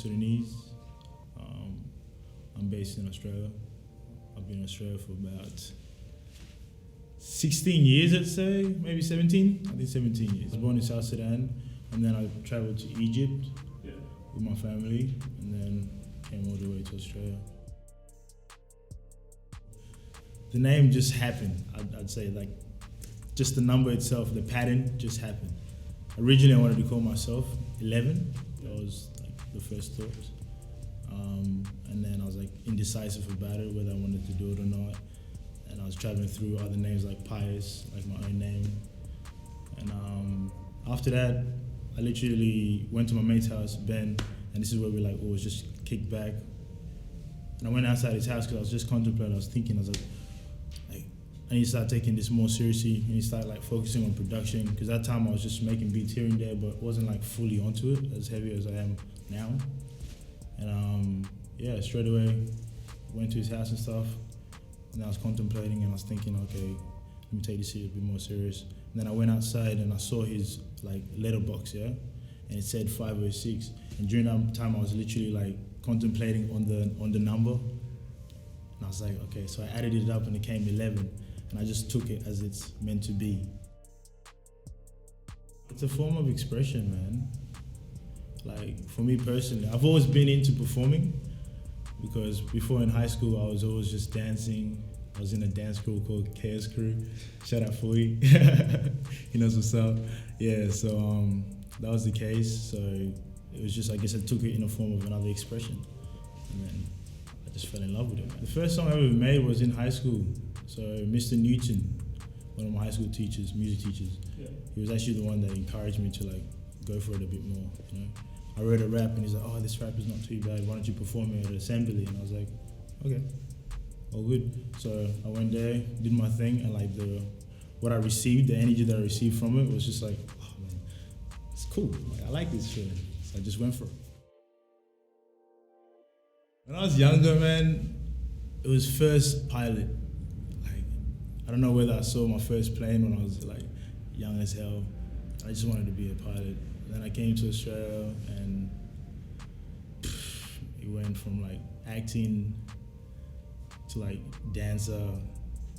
Sudanese. I'm based in Australia. I've been in Australia for about 16 years, I'd say, maybe 17. I think 17 years. I was born in South Sudan, and then I traveled to Egypt with my family, and then came all the way to Australia. The name just happened. I'd say, like, just the number itself, the pattern just happened. Originally, I wanted to call myself 11. That was like the first thought. And then I was like indecisive about it, whether I wanted to do it or not. And I was traveling through other names like Pius, like my own name. And after that, I literally went to my mate's house, Ben, and this is where we like always just kicked back. And I went outside his house because I was just contemplating, I was thinking, I was like, I need to start taking this more seriously. I need to start like focusing on production, because that time I was just making beats here and there, but wasn't like fully onto it, as heavy as I am now. And yeah, straight away went to his house and stuff, and I was contemplating and I was thinking, okay, let me take this a bit more serious. And then I went outside and I saw his like letterbox, and it said 506. And during that time, I was literally like contemplating on the number, and I was like, okay, so I added it up and it came 11. And I just took it as it's meant to be. It's a form of expression, man. Like, for me personally, I've always been into performing, because before in high school, I was always just dancing. I was in a dance crew called KS Crew. Shout out Foy. He knows what's up. Yeah, so that was the case. So it was just, I guess I took it in a form of another expression. And then I just fell in love with it. The first song I ever made was in high school. So Mr. Newton, one of my high school teachers, music teachers, he was actually the one that encouraged me to like go for it a bit more, you know. I wrote a rap and he's like, oh, this rap is not too bad, why don't you perform it at an assembly? And I was like, okay, all good. So I went there, did my thing, and like what I received, the energy that I received from it was just like, oh man, it's cool, like, I like this feeling. So I just went for it. When I was younger, man, it was first pilot. I don't know whether I saw my first plane when I was like young as hell. I just wanted to be a pilot. Then I came to Australia and it went from like acting to like dancer,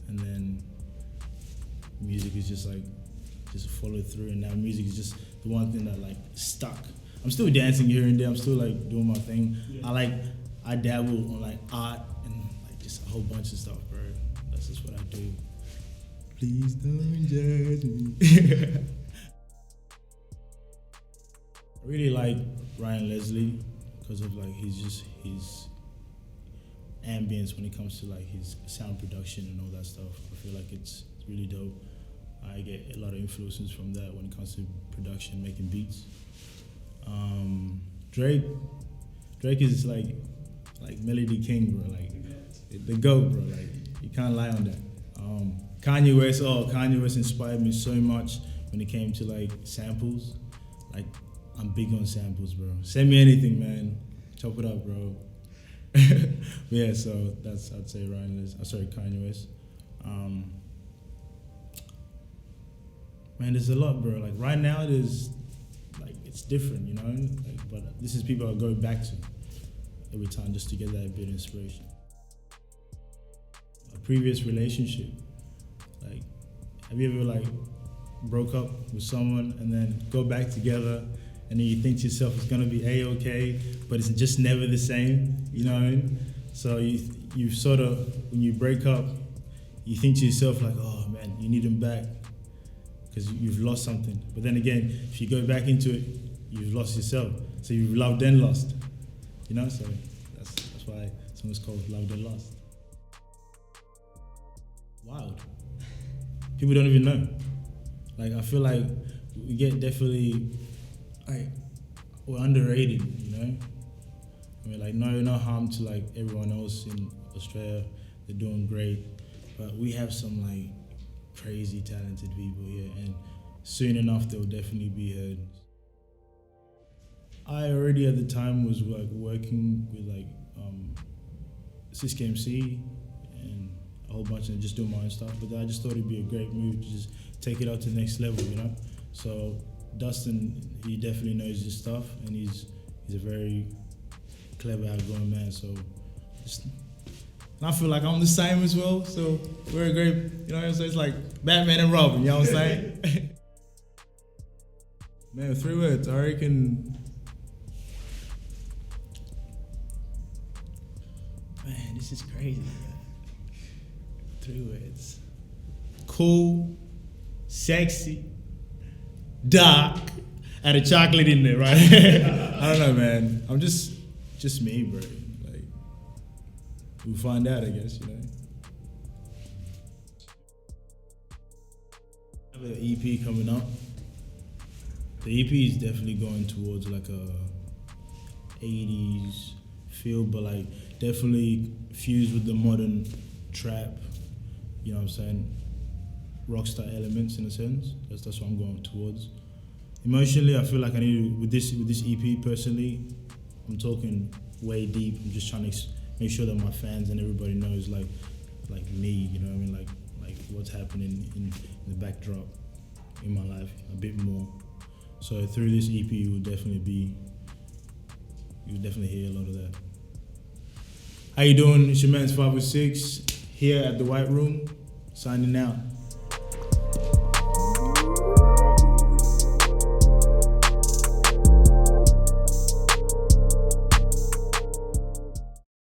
and then music is just followed through, and now music is just the one thing that like stuck. I'm still dancing here and there, I'm still like doing my thing. Yeah. I dabble on like art and like just a whole bunch of stuff, bro. That's just what I do. Please don't judge me. I really like Ryan Leslie because of like his ambience when it comes to like his sound production and all that stuff. I feel like it's really dope. I get a lot of influences from that when it comes to production, making beats. Drake is like Melody King, bro. Like the GOAT, bro. Like you can't lie on that. Kanye West inspired me so much when it came to like samples. Like I'm big on samples, bro. Send me anything, man. Chop it up, bro. Yeah, so I'd say Kanye West. Man, there's a lot, bro. Like right now, there's like it's different, you know. Like, but this is people I go back to every time just to get that bit of inspiration. A previous relationship. Like, have you ever like broke up with someone and then go back together, and then you think to yourself it's gonna be A-okay, but it's just never the same, you know what I mean? So you sort of, when you break up, you think to yourself like, oh man, you need him back because you've lost something. But then again, if you go back into it, you've lost yourself. So you've loved and lost, you know? So that's why song's called Loved and Lost. Wild. People don't even know. Like, I feel like we get definitely, like, we're underrated, you know? I mean, like, no harm to, like, everyone else in Australia. They're doing great. But we have some, like, crazy talented people here, and soon enough, they'll definitely be heard. I already, at the time, was, like, working with, like, Cisco MC and a whole bunch of just doing my own stuff, but I just thought it'd be a great move to just take it up to the next level, you know? So Dustin, he definitely knows his stuff, and he's a very clever, outgoing man. So just, and I feel like I'm the same as well. So we're a great, you know what I'm saying? It's like Batman and Robin, you know what I'm saying? Man, 3 words, I reckon. Man, this is crazy. 3 words. Cool, sexy, dark, and a chocolate in there, right? I don't know, man. I'm just me, bro. Like, we'll find out, I guess, you know. I have an EP coming up. The EP is definitely going towards like a 80s feel, but like definitely fused with the modern trap, you know what I'm saying? Rockstar elements in a sense. That's what I'm going towards. Emotionally, I feel like I need to, with this EP personally, I'm talking way deep. I'm just trying to make sure that my fans and everybody knows like me, you know what I mean? Like what's happening in the backdrop in my life a bit more. So through this EP, you'll definitely hear a lot of that. How you doing? It's your man's 506 here at the White Room, signing out.